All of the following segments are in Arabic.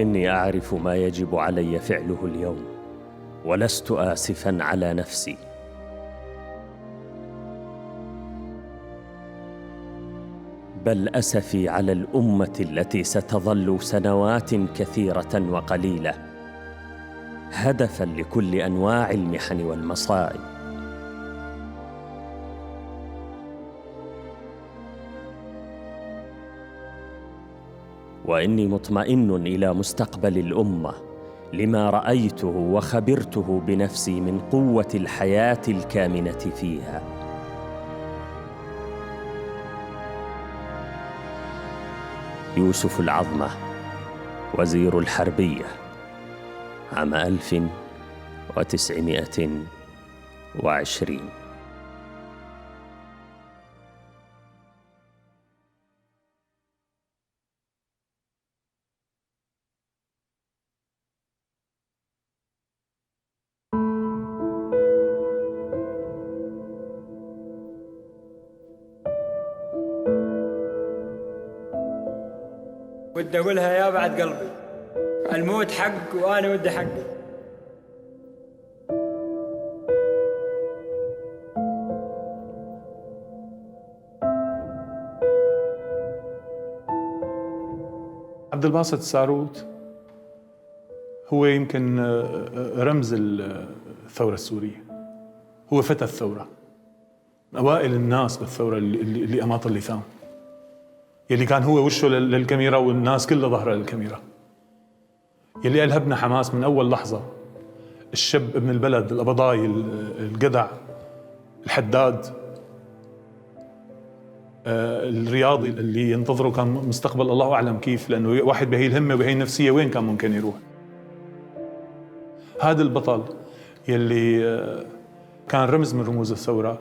إني أعرف ما يجب علي فعله اليوم، ولست آسفاً على نفسي. بل أسفي على الأمة التي ستظل سنوات كثيرة وقليلة هدفاً لكل أنواع المحن والمصائب. وإني مطمئن إلى مستقبل الأمة لما رأيته وخبرته بنفسي من قوة الحياة الكامنة فيها. يوسف العظمة، وزير الحربية، عام 1920. ودي أقولها يا بعد قلبي، الموت حق وأنا ودي حقي. عبد الباسط الساروت هو يمكن رمز الثورة السورية، هو فتى الثورة، من أوائل الناس بالثورة اللي أماط اللثام، يلي كان هو وشه للكاميرا والناس كلها ظهرها للكاميرا، يلي ألهبنا حماس من أول لحظة. الشاب ابن البلد، القبضاي، الجدع، الحداد، الرياضي اللي ينتظره كان مستقبل الله أعلم كيف، لأنه واحد بهي الهمة وبهي النفسية وين كان ممكن يروح. هذا البطل يلي كان رمز من رموز الثورة،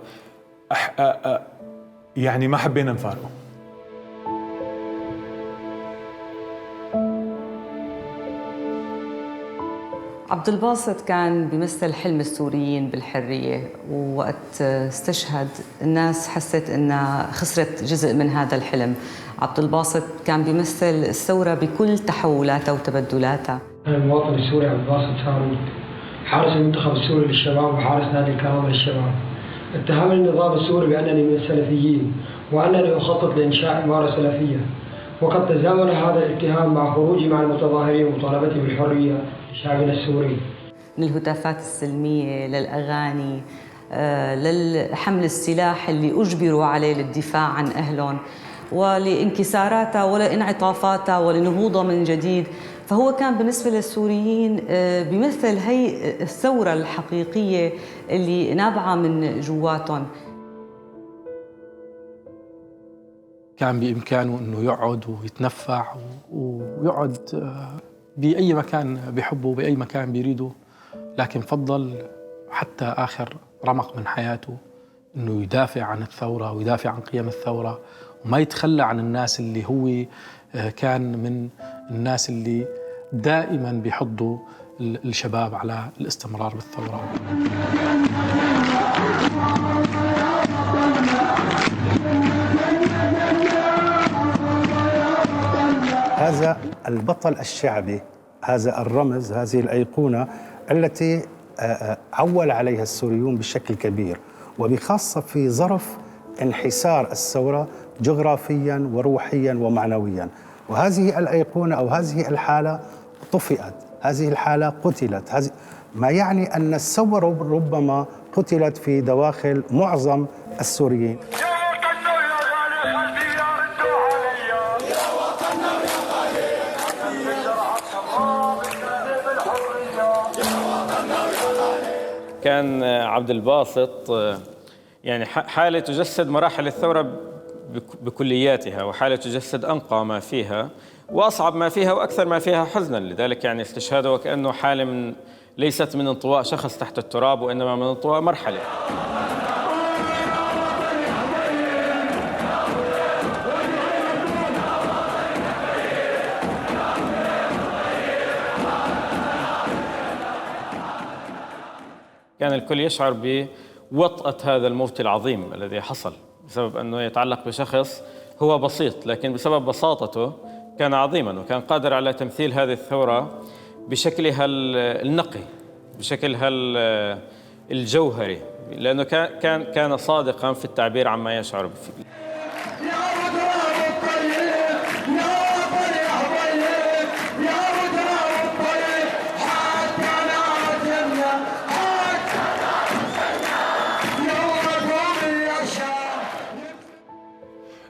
يعني ما حبينا نفارقه. عبد الباسط كان بيمثل حلم السوريين بالحرية، ووقت استشهد الناس حست انها خسرت جزء من هذا الحلم. عبد الباسط كان بيمثل الثورة بكل تحولاتها وتبدلاتها. أنا المواطن السوري عبد الباسط ساروت، حارس المنتخب السوري للشباب وحارس نادي الكرامة للشباب. اتهمني النظام السوري بأنني من السلفيين وأنني أخطط لإنشاء إمارة سلفية، وقد تزامن هذا الاتهام مع خروجي مع المتظاهرين ومطالبتي بالحرية لشعبنا السوري. من الهتافات السلمية للأغاني، للحمل السلاح اللي أجبروا عليه للدفاع عن أهلهم، ولانكساراتها ولانعطافاتها ولنهوضها من جديد. فهو كان بالنسبة للسوريين بيمثل هي الثورة الحقيقية اللي نابعة من جواتهم. كان بإمكانه أنه يقعد ويتنفع ويقعد بأي مكان بيحبه بأي مكان بيريده، لكن فضل حتى آخر رمق من حياته أنه يدافع عن الثورة ويدافع عن قيم الثورة، وما يتخلى عن الناس اللي هو كان من الناس اللي دائما بيحضوا الشباب على الاستمرار بالثورة. هذا البطل الشعبي، هذا الرمز، هذه الأيقونة التي عول عليها السوريون بشكل كبير، وبخاصة في ظرف انحسار الثورة جغرافيا وروحيا ومعنويا. وهذه الأيقونة أو هذه الحالة طفئت، هذه الحالة قتلت، هذه ما يعني أن الثورة ربما قتلت في دواخل معظم السوريين. كان عبد الباسط يعني حالة تجسد مراحل الثورة بكلياتها، وحالة تجسد أنقى ما فيها وأصعب ما فيها وأكثر ما فيها حزنا. لذلك يعني استشهاده وكأنه حالة ليست من انطواء شخص تحت التراب، وإنما من انطواء مرحلة. كان الكل يشعر بوطأة هذا الموت العظيم الذي حصل بسبب أنه يتعلق بشخص هو بسيط، لكن بسبب بساطته كان عظيما، وكان قادر على تمثيل هذه الثورة بشكلها النقي، بشكلها الجوهري، لأنه كان صادقا في التعبير عما يشعر به.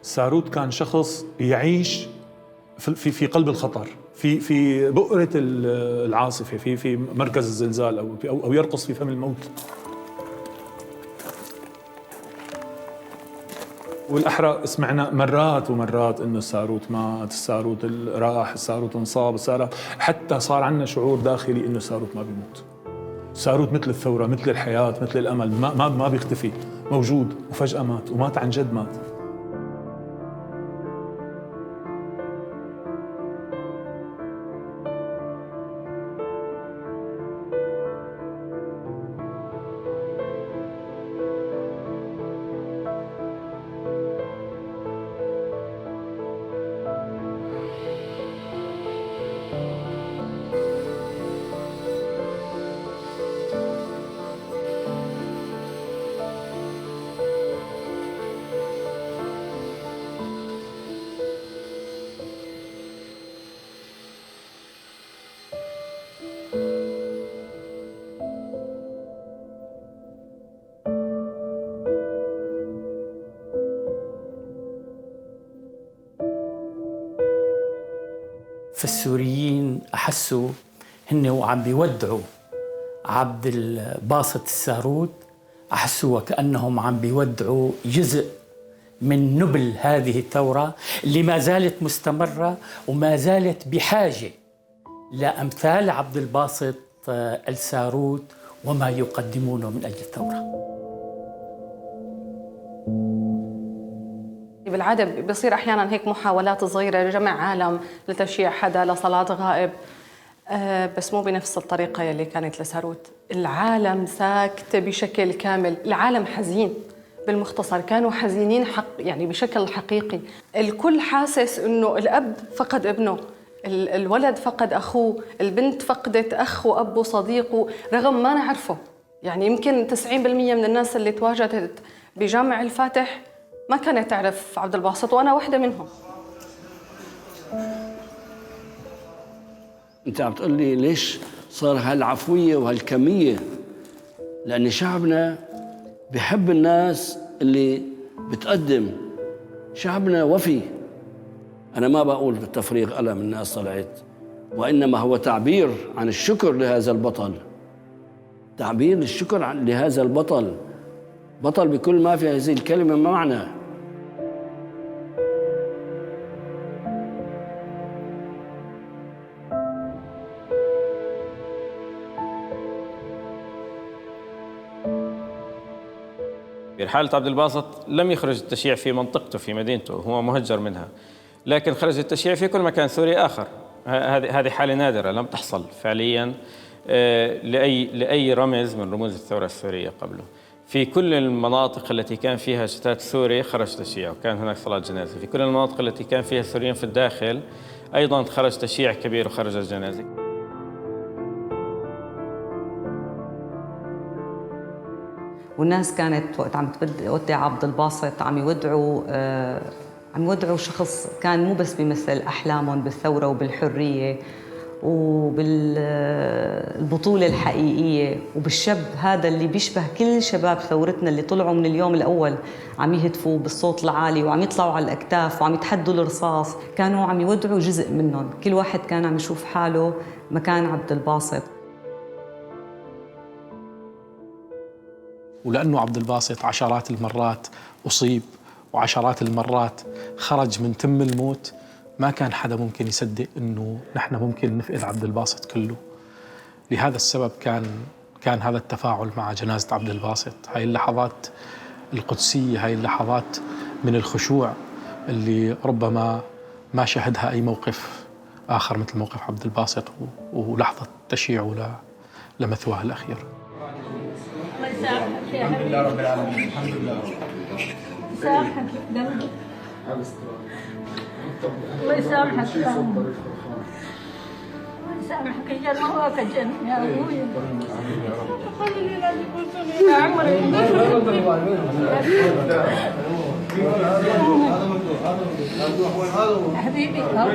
ساروت كان شخص يعيش في قلب الخطر، في بؤرة العاصفة، في مركز الزلزال، أو يرقص في فم الموت. والأحرى سمعنا مرات ومرات إنه الساروت مات، الساروت راح، الساروت انصاب، حتى صار عندنا شعور داخلي إنه الساروت ما بيموت. الساروت مثل الثورة، مثل الحياة، مثل الأمل، ما بيختفي، موجود، وفجأة مات، ومات عن جد مات. فالسوريين أحسوا هن وعم بيودعوا عبد الباسط الساروت، أحسوا وكأنهم عم بيودعوا جزء من نبل هذه الثورة اللي ما زالت مستمرة وما زالت بحاجة لأمثال عبد الباسط الساروت وما يقدمونه من أجل الثورة. بالعادة بيصير أحياناً هيك محاولات صغيرة لجمع عالم لتشييع حدا لصلاة غائب، بس مو بنفس الطريقة يلي كانت لساروت. العالم ساكت بشكل كامل، العالم حزين. بالمختصر كانوا حزينين يعني بشكل حقيقي. الكل حاسس إنه الأب فقد ابنه، الولد فقد أخوه، البنت فقدت أخ وأب وصديق، رغم ما نعرفه. يعني يمكن 90% من الناس اللي تواجدت بجامع الفاتح ما كانت تعرف عبد الباسط، وأنا واحدة منهم. أنت عم تقول لي ليش صار هالعفوية وهالكمية؟ لأن شعبنا بحب الناس اللي بتقدم، شعبنا وفي. أنا ما بقول بالتفريغ ألم الناس طلعت، وإنما هو تعبير عن الشكر لهذا البطل، تعبير للشكر لهذا البطل، بطل بكل ما في هذه الكلمة معنى. حالة عبد الباسط لم يخرج التشييع في منطقته في مدينته، هو مهجر منها، لكن خرج التشييع في كل مكان سوري آخر. هذه حالة نادرة لم تحصل فعليا لأي رمز من رموز الثورة السورية قبله. في كل المناطق التي كان فيها شتات سوري خرج تشييع، وكان هناك صلاة جنازة. في كل المناطق التي كان فيها السوريين في الداخل أيضا خرج تشييع كبير وخرج الجنازة. والناس كانت وقت عم تودع عبد الباسط عم يودعوا شخص كان مو بس بيمثل أحلامهم بالثورة وبالحرية وبالبطولة الحقيقية وبالشاب هذا اللي بيشبه كل شباب ثورتنا اللي طلعوا من اليوم الأول عم يهتفوا بالصوت العالي وعم يطلعوا على الأكتاف وعم يتحدوا الرصاص. كانوا عم يودعوا جزء منهم، كل واحد كان عم يشوف حاله مكان عبد الباسط. ولأنه عبد الباسط عشرات المرات أصيب وعشرات المرات خرج من تم الموت، ما كان حدا ممكن يصدق إنه نحن ممكن نفقد عبد الباسط كله. لهذا السبب كان هذا التفاعل مع جنازة عبد الباسط، هاي اللحظات القدسية، هاي اللحظات من الخشوع اللي ربما ما شهدها أي موقف آخر مثل موقف عبد الباسط ولحظة تشييعه لمثواه الأخير. الحمد لله رب العالمين. الحمد لله رب العالمين. الله يسامحك يا عم. الله يسامحك يا الله الجنة يا ابوي. يا عمري حبيبي الله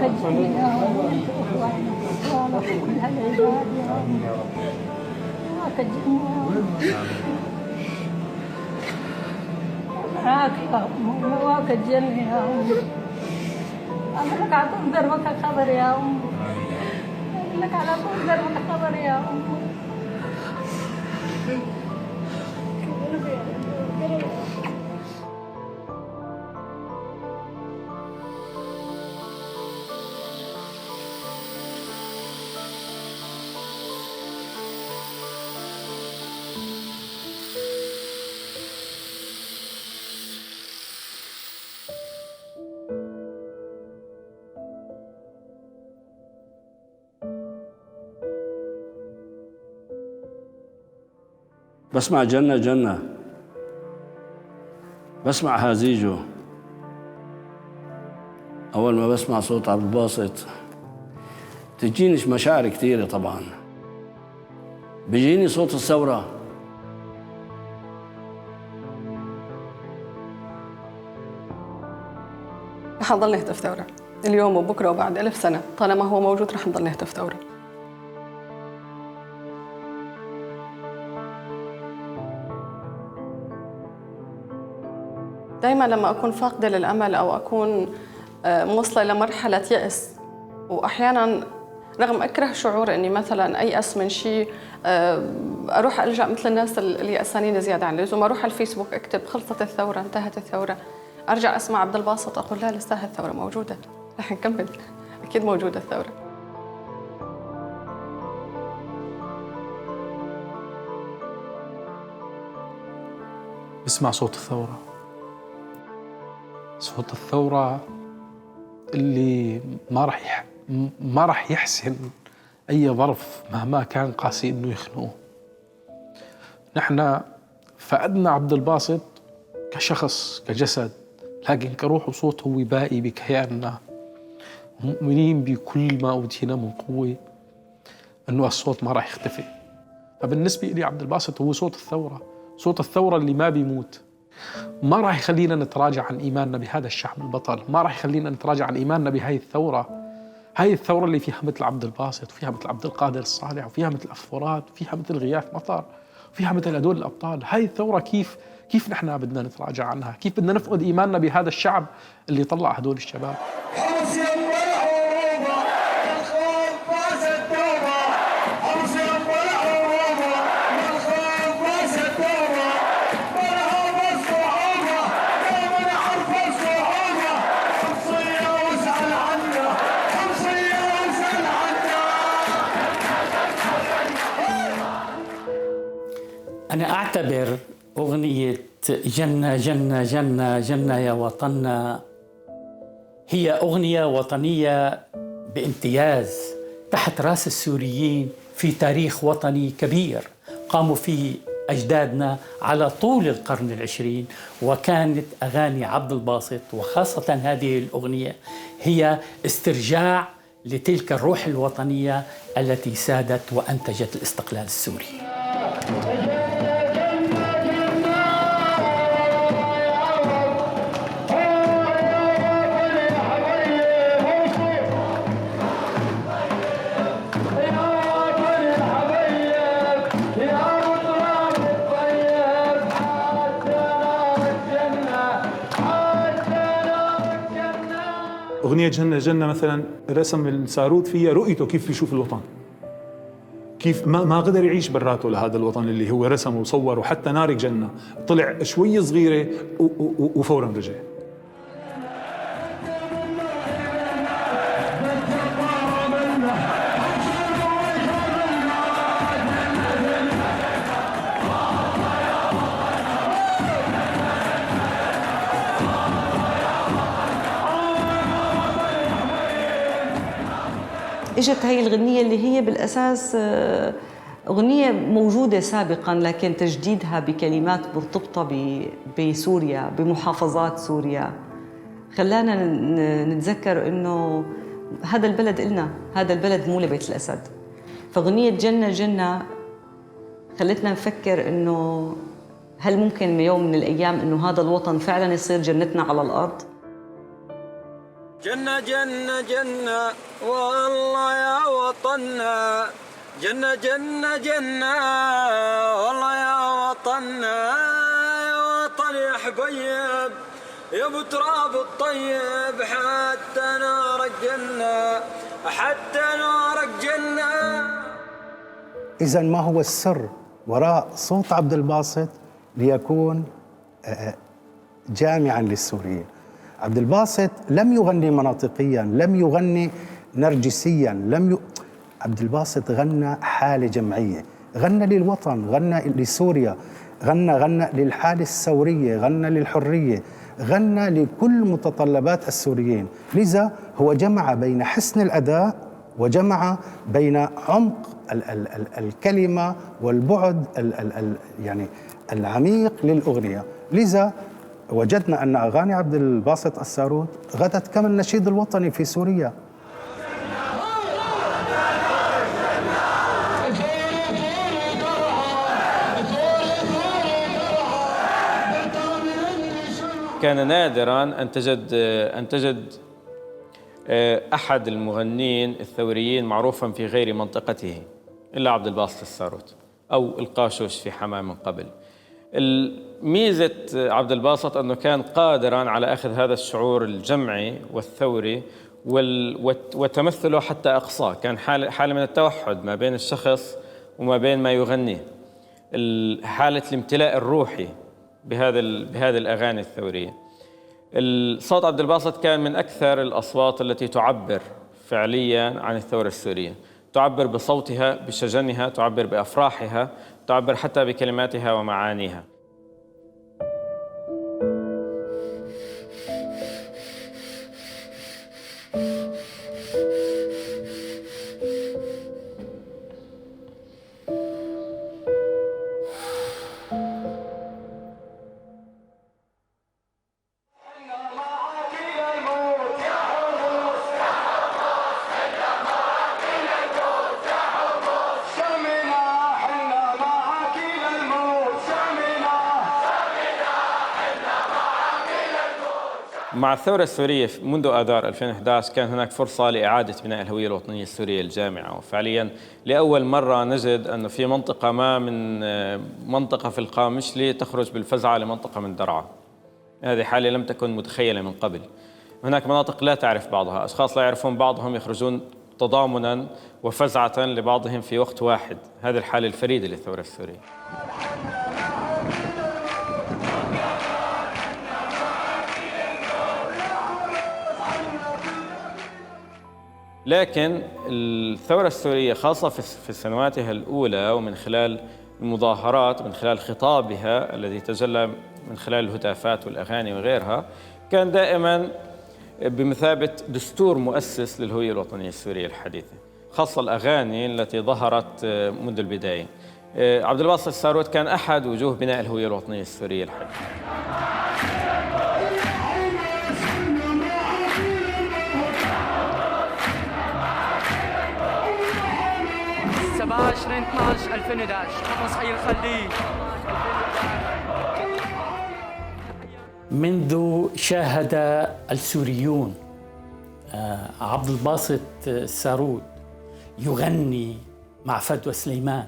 الجنة يا ابوي. كل هالعباد يا ابوي. الله الجنة معاك يا أم، مواك الجنة يا أم. أنا لك على طول دربك خبر يا أم. لك على طول دربك خبر يا أم. بسمع جنة جنة، بسمع هازيجه. أول ما بسمع صوت عبد الباسط تجيني مشاعر كثيرة. طبعا بيجيني صوت الثورة، رح نضل نهتف ثورة اليوم وبكرة وبعد 1000 سنة، طالما هو موجود رح نضل نهتف ثورة. دايما لما أكون فاقدة للأمل أو أكون موصلة لمرحلة يأس، وأحيانا رغم أكره شعور أني مثلا أيأس من شيء أروح ألجأ مثل الناس اليأسانين زيادة عن اللزوم، أروح على الفيسبوك أكتب خلصت الثورة انتهت الثورة، أرجع أسمع عبد الباسط أقول لا لسه الثورة موجودة، رح نكمل، أكيد موجودة الثورة. بسمع صوت الثورة، صوت الثورة اللي ما راح يحسن أي ظرف مهما كان قاسي إنه يخنقه. نحن فقدنا عبد الباسط كشخص كجسد، لكن كروح وصوت هو باقي بكياننا، مؤمنين بكل ما أوتينا من قوة إنه الصوت ما راح يختفي. فبالنسبة لي عبد الباسط هو صوت الثورة، صوت الثورة اللي ما بيموت، ما راح يخلينا نتراجع عن إيماننا بهذا الشعب البطل، ما راح يخلينا نتراجع عن إيماننا بهاي الثورة. هاي الثورة اللي فيها مثل عبد الباسط، وفيها مثل عبد القادر الصالح، وفيها مثل أفورات، وفيها مثل غياث مطر، وفيها مثل هدول الأبطال. هاي الثورة كيف نحن بدنا نتراجع عنها؟ كيف بدنا نفقد إيماننا بهذا الشعب اللي طلع هدول الشباب؟ أنا أعتبر أغنية جنة جنة جنة جنة يا وطننا هي أغنية وطنية بامتياز تحت رأس السوريين في تاريخ وطني كبير قاموا فيه أجدادنا على طول القرن العشرين. وكانت أغاني عبد الباسط وخاصة هذه الأغنية هي استرجاع لتلك الروح الوطنية التي سادت وأنتجت الاستقلال السوري. أغنية جنة جنة مثلا رسم السارود فيها رؤيته كيف بيشوف الوطن، كيف ما قدر يعيش براته لهذا الوطن اللي هو رسمه وصوره. وحتى نارك جنة طلع شوي صغيرة وفورا رجع. اجت هاي الغنية اللي هي بالأساس أغنية موجودة سابقاً لكن تجديدها بكلمات مرتبطة بسوريا، بمحافظات سوريا، خلانا نتذكر إنه هذا البلد إلنا، هذا البلد مو لبيت الأسد. فأغنية جنة جنة خلتنا نفكر إنه هل ممكن يوم من الأيام إنه هذا الوطن فعلاً يصير جنتنا على الأرض؟ جنة جنة جنة والله يا وطننا، جنة جنة جنة والله يا وطننا، يا وطن يا حبيب يا ابو تراب الطيب، حتى نارك جنة حتى نارك جنة. إذا ما هو السر وراء صوت عبد الباسط ليكون جامعا للسوريين؟ عبد الباسط لم يغني مناطقيا، لم يغني نرجسيا، عبد الباسط غنى حالة جمعية، غنى للوطن، غنى لسوريا، غنى للحالة الثورية، غنى للحرية، غنى لكل متطلبات السوريين. لذا هو جمع بين حسن الأداء وجمع بين عمق الكلمة والبعد يعني العميق للأغنية. لذا وجدنا أن أغاني عبد الباسط الساروت غدت كما النشيد الوطني في سوريا. كان نادراً أن تجد أحد المغنين الثوريين معروفاً في غير منطقته إلا عبد الباسط الساروت أو القاشوش في حماة من قبل. ميزة عبد الباسط أنه كان قادراً على أخذ هذا الشعور الجمعي والثوري وتمثله حتى أقصاه. كان حالة من التوحد ما بين الشخص وما بين ما يغنيه، حالة الامتلاء الروحي بهذه الأغاني الثورية. صوت عبد الباسط كان من أكثر الأصوات التي تعبر فعلياً عن الثورة السورية، تعبر بصوتها، بشجنها، تعبر بأفراحها، تعبر حتى بكلماتها ومعانيها. مع الثورة السورية منذ آذار 2011 كان هناك فرصة لإعادة بناء الهوية الوطنية السورية الجامعة، وفعلياً لأول مرة نجد أنه في منطقة ما من منطقة في القامشلي تخرج بالفزعة لمنطقة من درعا. هذه حالة لم تكن متخيلة من قبل. هناك مناطق لا تعرف بعضها، أشخاص لا يعرفون بعضهم يخرجون تضامناً وفزعة لبعضهم في وقت واحد. هذه الحالة الفريدة للثورة السورية. لكن الثورة السورية خاصة في سنواتها الأولى ومن خلال المظاهرات ومن خلال خطابها الذي تجلى من خلال الهتافات والأغاني وغيرها كان دائما بمثابة دستور مؤسس للهوية الوطنية السورية الحديثة، خاصة الأغاني التي ظهرت منذ البداية. عبد الباسط الساروت كان أحد وجوه بناء الهوية الوطنية السورية الحديثة. 27/12/2011 خمس حي الخليل. منذ شاهد السوريون عبد الباسط الساروت يغني مع فدوى سليمان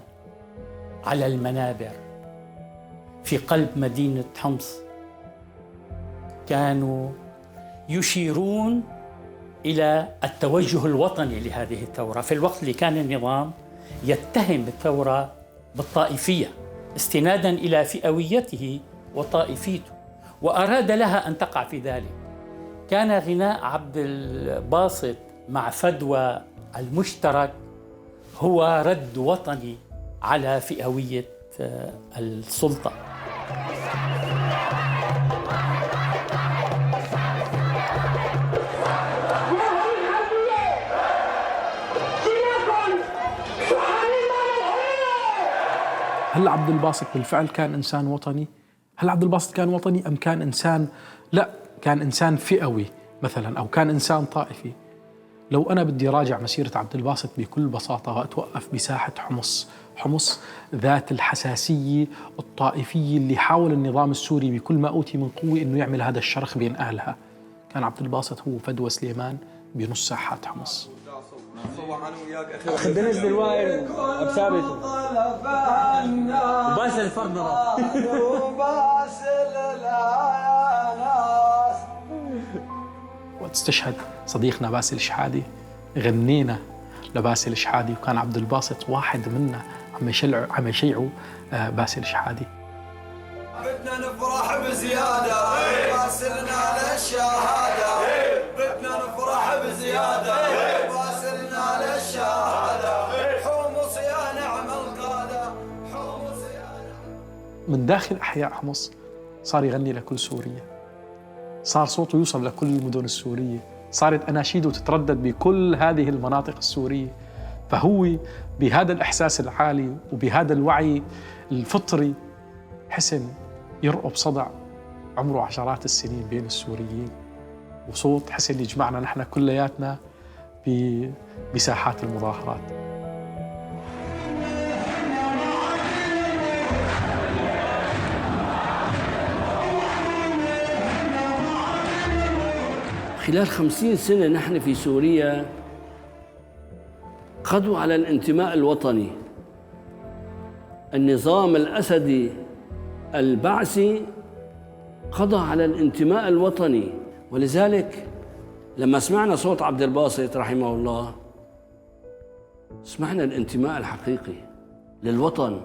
على المنابر في قلب مدينة حمص، كانوا يشيرون إلى التوجه الوطني لهذه الثورة في الوقت اللي كان النظام يتهم الثورة بالطائفية استناداً إلى فئويته وطائفيته، وأراد لها أن تقع في ذلك. كان غناء عبد الباسط مع فدوى المشترك هو رد وطني على فئوية السلطة. هل عبد الباسط بالفعل كان إنسان وطني؟ هل عبد الباسط كان وطني أم كان إنسان، لا، كان إنسان فئوي مثلا، أو كان إنسان طائفي؟ لو أنا بدي راجع مسيرة عبد الباسط بكل بساطة وأتوقف بساحة حمص ذات الحساسية الطائفية اللي حاول النظام السوري بكل ما أوتي من قوة إنه يعمل هذا الشرخ بين أهلها. كان عبد الباسط هو فدوى سليمان بنص ساحات حمص. خدناش دلوقتي بثابته وباسل الفرنرة وقت استشهد صديقنا باسل شحادي غنينا لباسل شحادي، وكان عبد الباسط واحد منا عم يشيعوا باسل شحادي. بدنا نفرح بزيادة باسلنا للشهادة، بدنا نفرح بزيادة باسلنا للشهادة، حمص يا نعم القادة، حمص يا نعم. من داخل أحياء حمص صار يغني لكل سوريا، صار صوته يوصل لكل المدن السورية، صارت أناشيده تتردد بكل هذه المناطق السورية. فهو بهذا الإحساس العالي وبهذا الوعي الفطري حسن يرقب صدع عمره عشرات السنين بين السوريين، وصوت حسن يجمعنا نحن كلياتنا بساحات المظاهرات. خلال 50 سنة نحن في سوريا قضوا على الانتماء الوطني. النظام الأسدي البعثي قضى على الانتماء الوطني، ولذلك لما سمعنا صوت عبد الباسط رحمه الله سمعنا الانتماء الحقيقي للوطن.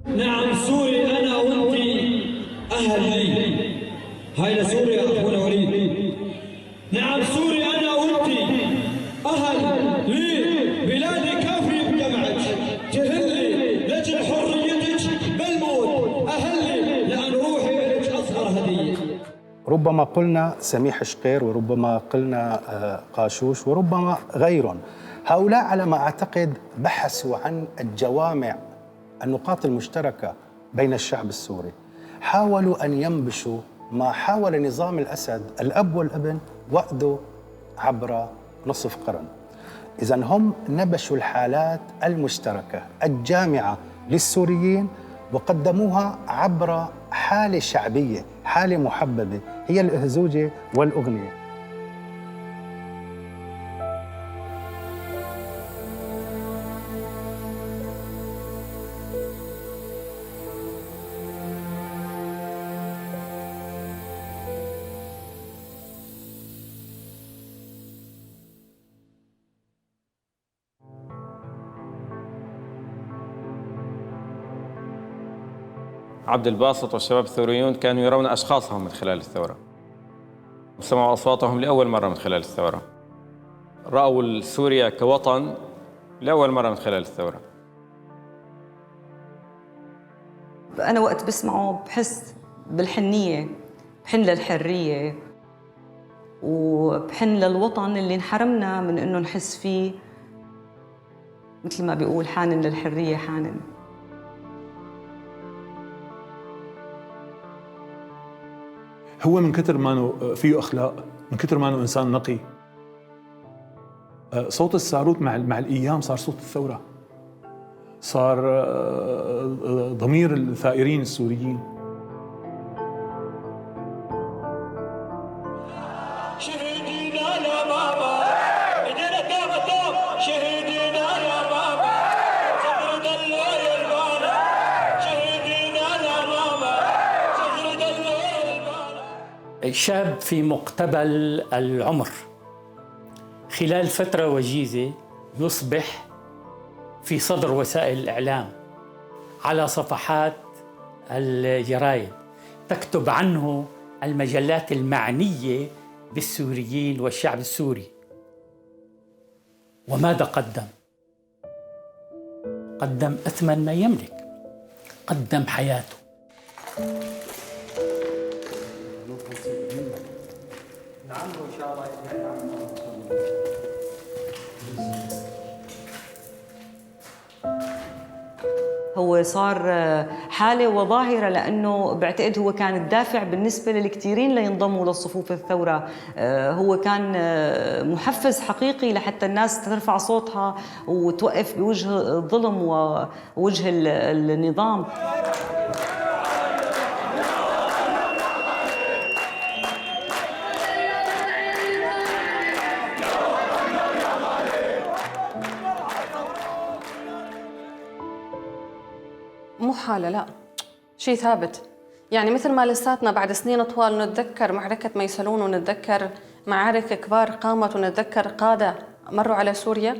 نعم سوري أنا وأنتي أهل لي، هاي لسوريا أخونا وليد. نعم سوري أنا وأنتي أهل لي، بلادي كافري بدمعك تهلي لجل حريتك بالموت، أهلي لأن روحي لك أصغر هدية. ربما قلنا سميح شقير، وربما قلنا قاشوش، وربما غيرهم. هؤلاء على ما أعتقد بحثوا عن الجوامع، النقاط المشتركة بين الشعب السوري، حاولوا أن ينبشوا ما حاول نظام الأسد الأب والابن وأده عبر نصف قرن. إذن هم نبشوا الحالات المشتركة الجامعة للسوريين وقدموها عبر حالة شعبية، حالة محببة، هي الأهزوجة والأغنية. عبد الباسط والشباب الثوريون كانوا يرون أشخاصهم من خلال الثورة، وسمعوا أصواتهم لأول مرة من خلال الثورة، رأوا سوريا كوطن لأول مرة من خلال الثورة. أنا وقت بسمعه بحس بالحنية، بحن للحرية وبحن للوطن اللي انحرمنا من إنه نحس فيه، مثل ما بيقول حانن للحرية حانن. هو من كتر ما انه فيه اخلاق، من كتر ما انه انسان نقي، صوت الساروت مع الايام صار صوت الثوره، صار ضمير الثائرين السوريين. شهيدينا يا بابا ايدينا قدام، شهيدينا يا بابا صدر دلال البانا، شهيدينا يا بابا صدر دلال البانا. شاب في مقتبل العمر خلال فترة وجيزة يصبح في صدر وسائل الإعلام، على صفحات الجرايد تكتب عنه المجلات المعنية بالسوريين والشعب السوري. وماذا قدم؟ قدم أثمن ما يملك، قدم حياته. هو صار حالة وظاهرة، لأنه بعتقد هو كان الدافع بالنسبة للكثيرين لينضموا لصفوف الثورة. هو كان محفز حقيقي لحتى الناس ترفع صوتها وتوقف بوجه الظلم ووجه النظام. مو حالة، لا، شيء ثابت. يعني مثل ما لساتنا بعد سنين طوال نتذكر معركة ميسلون ونتذكر معارك كبار قامت ونتذكر قادة مروا على سوريا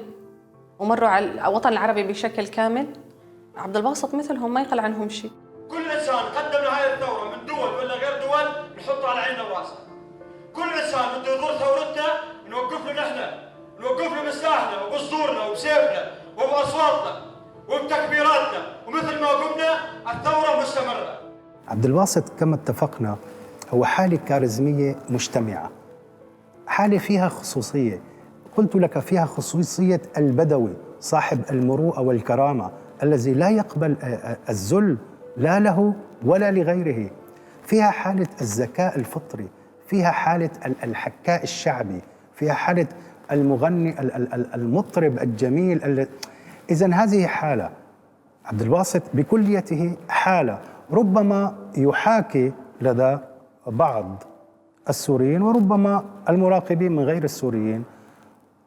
ومروا على الوطن العربي بشكل كامل، عبد الباسط مثلهم ما يقل عنهم شيء. كل انسان قدم لهاي الثوره من دول ولا غير دول نحطه على عيننا وراسنا. كل انسان بده يضر ثورتنا نوقف له نحن، نوقف له بسلاحنا وبصدورنا وبسيفنا وباصواتنا وبتكبيراتنا، ومثل ما قلنا الثوره مستمره. عبد الباسط كما اتفقنا هو حالة كاريزمية مجتمعة، حالة فيها خصوصية. قلت لك فيها خصوصية البدوي صاحب المروءة والكرامة الذي لا يقبل الذل لا له ولا لغيره. فيها حالة الذكاء الفطري، فيها حالة الحكاء الشعبي، فيها حالة المغني المطرب الجميل. إذن هذه حالة عبد الباسط بكليته، حالة ربما يحاكي لدى بعض السوريين وربما المراقبين من غير السوريين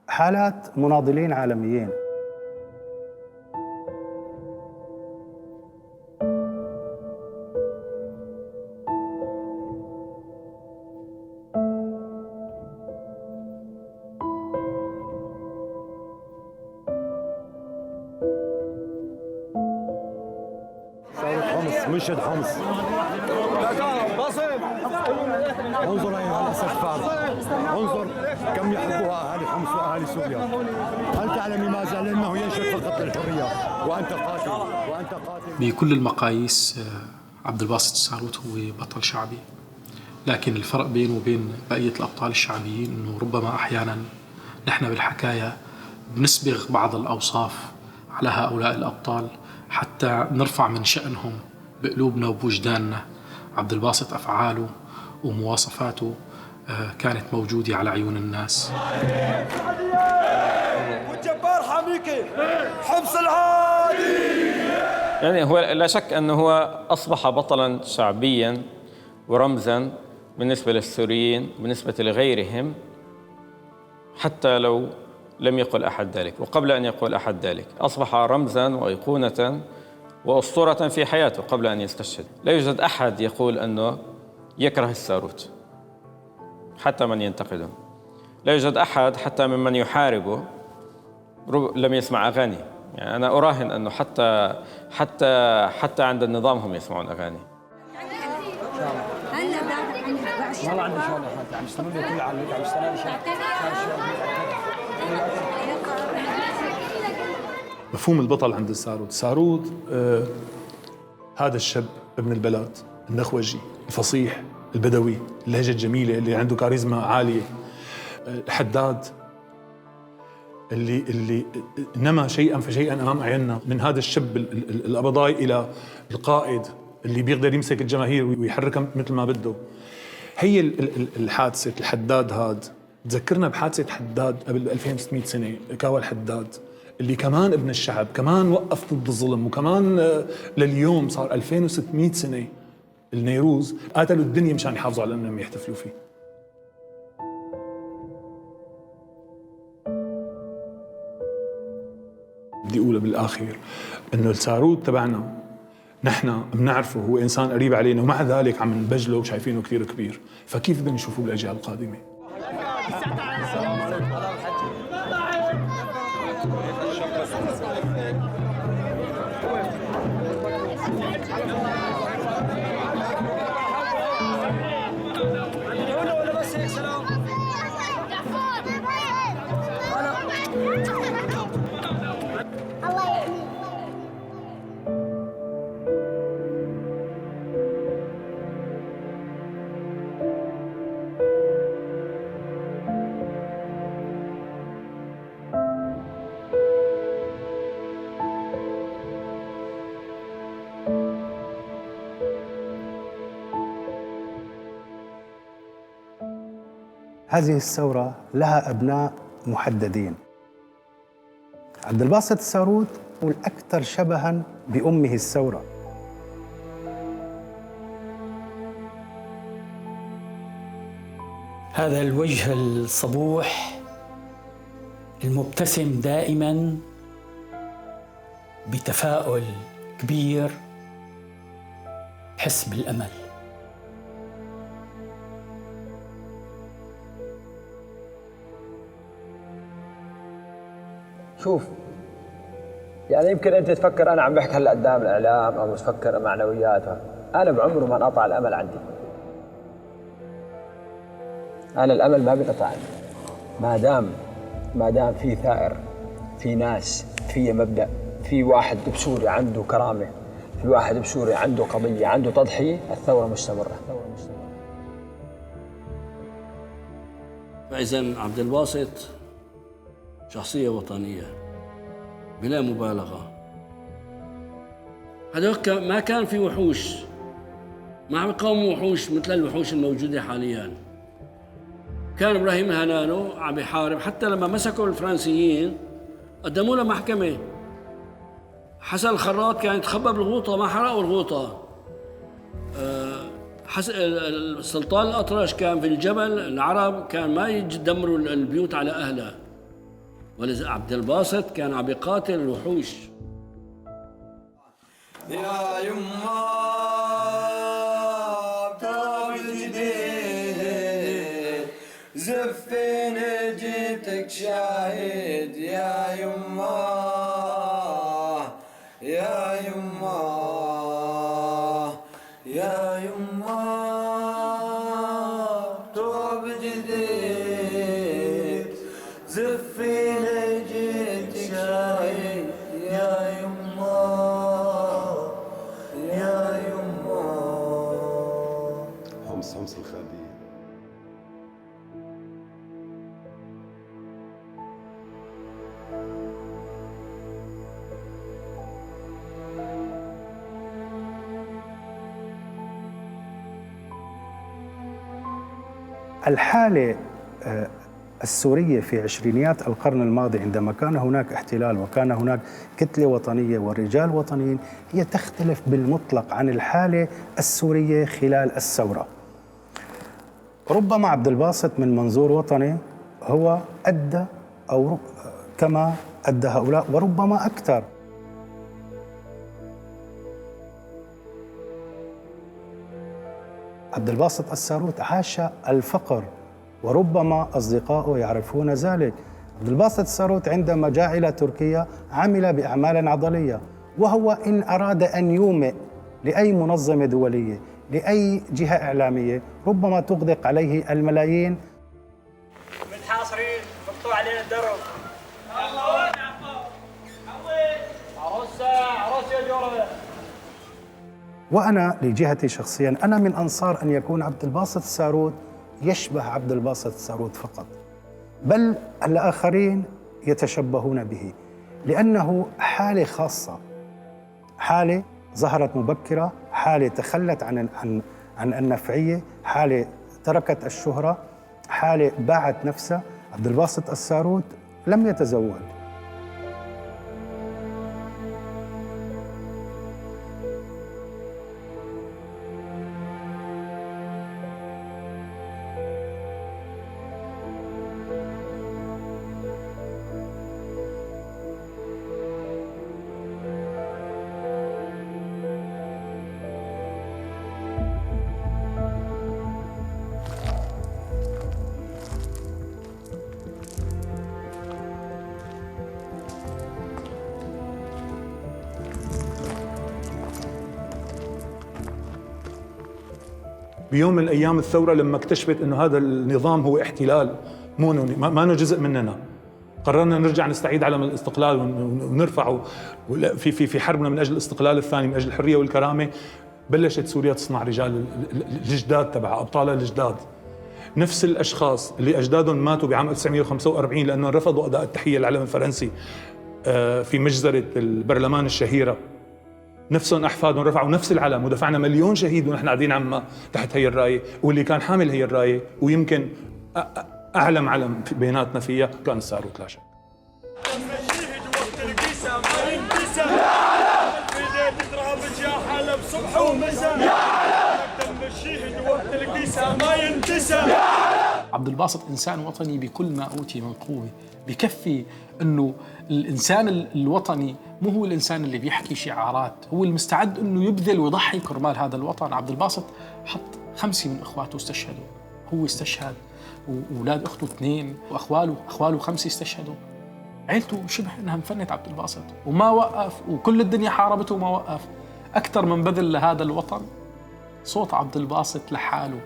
حالات مناضلين عالميين. مشهد حمص. انظر على السفار، انظر كم يحبها اهالي حمص واهالي سوريا. هل تعلم لماذا؟ لانه ينشد فقط للحريه، وانت قاتل وانت قاتل. بكل المقاييس عبد الباسط الساروت هو بطل شعبي، لكن الفرق بينه وبين بقيه الابطال الشعبيين انه ربما احيانا نحن بالحكايه بنسبغ بعض الاوصاف على هؤلاء الابطال حتى نرفع من شأنهم بقلوبنا وبوجداننا. عبد الباسط أفعاله ومواصفاته كانت موجودة على عيون الناس. والجبار حميكي حمص العادي. يعني هو لا شك أنه هو أصبح بطلاً شعبياً ورمزاً بالنسبة للسوريين وبالنسبة لغيرهم، حتى لو لم يقل أحد ذلك. وقبل أن يقول أحد ذلك أصبح رمزاً وأيقونة وأسطورة في حياته قبل أن يستشهد. لا يوجد أحد يقول أنه يكره الساروت، حتى من ينتقده. لا يوجد أحد حتى ممن يحاربه لم يسمع أغاني. يعني أنا أراهن أنه حتى عند النظام هم يسمعون أغاني. والله عندي شغل عم يستنوا لي كل عام عم يستنوا لي مفهوم البطل عند الساروت. ساروت هذا الشاب ابن البلد النخوجي الفصيح البدوي اللهجة الجميلة اللي عنده كاريزما عالية، الحداد اللي نما شيئا فشيئا امام عيننا، من هذا الشاب القبضاي الى القائد اللي بيقدر يمسك الجماهير ويحركها مثل ما بده. هي الحادثة الحداد هاد تذكرنا بحادثة حداد قبل 2600 سنة، كاوى الحداد اللي كمان ابن الشعب، كمان وقف ضد الظلم، وكمان لليوم صار 2600 سنة النيروز قاتلوا الدنيا مشان يحافظوا على انهم يحتفلوا فيه. بدي اقول بالاخير انه الساروت تبعنا نحن بنعرفه، هو انسان قريب علينا، ومع ذلك عم نبجله وشايفينه كثير كبير، فكيف بدنا نشوفه بالاجيال القادمه؟ هذه الثورة لها أبناء محددين. عبد الباسط الساروت هو الأكثر شبها بأمه الثورة. هذا الوجه الصبوح المبتسم دائما بتفاؤل كبير، حس بالأمل. شوف، يعني يمكن انت تفكر انا عم بحكي هلا قدام الاعلام او تفكر معنوياتها، انا بعمره ما انقطع الامل عندي. انا الامل ما بينقطع عندي ما دام في ثائر، في ناس، في مبدا، في واحد بسوريا عنده كرامه، في واحد بسوريا عنده قضيه، عنده تضحيه، الثوره مستمره. فإذا عبد الباسط شخصية وطنية بلا مبالغة. هذوك ما كان في وحوش، ما عم يقاوموا وحوش مثل الوحوش الموجودة حالياً. كان إبراهيم هنانو عم يحارب، حتى لما مسكوا الفرنسيين قدموا له محكمة. حسن الخراط كان يتخبى بالغوطة، ما حرقوا الغوطة. السلطان الأطرش كان في الجبل، العرب كان ما يدمروا البيوت على أهلها. ولذا عبد الباسط كان عم يقاتل الوحوش. يا يما طاب جديد زفين جيتك شاهد يا يما يا يما يا يما طاب جديد زفين جيتك شاهد يا يما يا يما. حمص الخالدية. الحالة السورية في عشرينيات القرن الماضي عندما كان هناك احتلال وكان هناك كتلة وطنية ورجال وطنيين هي تختلف بالمطلق عن الحالة السورية خلال الثورة. ربما عبد الباسط من منظور وطني هو أدى أو كما أدى هؤلاء وربما أكثر. عبد الباسط الساروت عاش الفقر وربما أصدقائه يعرفون ذلك. عبد الباسط الساروت عندما جاء إلى تركيا عمل بأعمال عضلية، وهو إن أراد أن يومئ لأي منظمة دولية لأي جهة إعلامية ربما تغدق عليه الملايين. متحاصرين مقطوع علينا الدرب. عروس يا جورة. وأنا لجهتي شخصياً أنا من أنصار أن يكون عبد الباسط الساروت يشبه عبد الباسط الساروت فقط، بل الآخرين يتشبهون به، لأنه حالة خاصة، حالة ظهرت مبكرة، حالة تخلت عن النفعية، حالة تركت الشهرة، حالة باعت نفسها. عبد الباسط الساروت لم يتزوج. بيوم من ايام الثوره لما اكتشفت انه هذا النظام هو احتلال ما جزء مننا، قررنا نرجع نستعيد علم الاستقلال ونرفعه في حربنا من اجل الاستقلال الثاني، من اجل الحريه والكرامه. بلشت سوريا تصنع رجال الجداد تبعها، ابطالها الجداد، نفس الاشخاص اللي اجدادهم ماتوا بعام 1945 لانهم رفضوا اداء التحيه للعلم الفرنسي في مجزره البرلمان الشهيره. نفسهم احفادهم رفعوا نفس العلم ودفعنا مليون شهيد ونحن قاعدين عما تحت هي الرايه، واللي كان حامل هي الرايه ويمكن أعلم علم بيناتنا فيها كان الساروت لا شك. عبد الباسط إنسان وطني بكل ما أوتي من قوة. بكفي أنه الإنسان الوطني مو هو الإنسان اللي بيحكي شعارات، هو المستعد أنه يبذل ويضحي كرمال هذا الوطن. عبد الباسط حط 5 من إخواته استشهدوا، هو استشهد وأولاد أخته 2 وأخواله 5 استشهدوا. عيلته شبه أنها مفنت عبد الباسط وما وقف، وكل الدنيا حاربته وما وقف. أكثر من بذل لهذا الوطن صوت عبد الباسط لحاله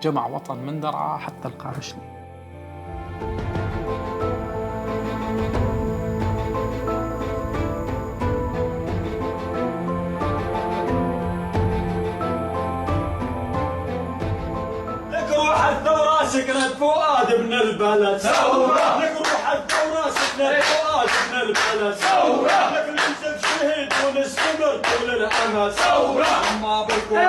جمع وطن من درعا حتى القامشلي. لك روح الثورة سكنت فؤاد من البلد ثورة، لك روح الثورة سكنت فؤاد من البلد ثورة، لك ننزل شهيد ونستمر طول الأمل ثورة، ما بالقوة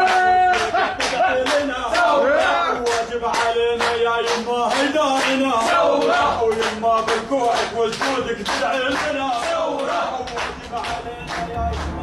لنا ثورة، واجب علينا يا يما هدانا ثورة، ويما بالقوة وجودك تدعي لنا ثورة، واجب علينا يا يما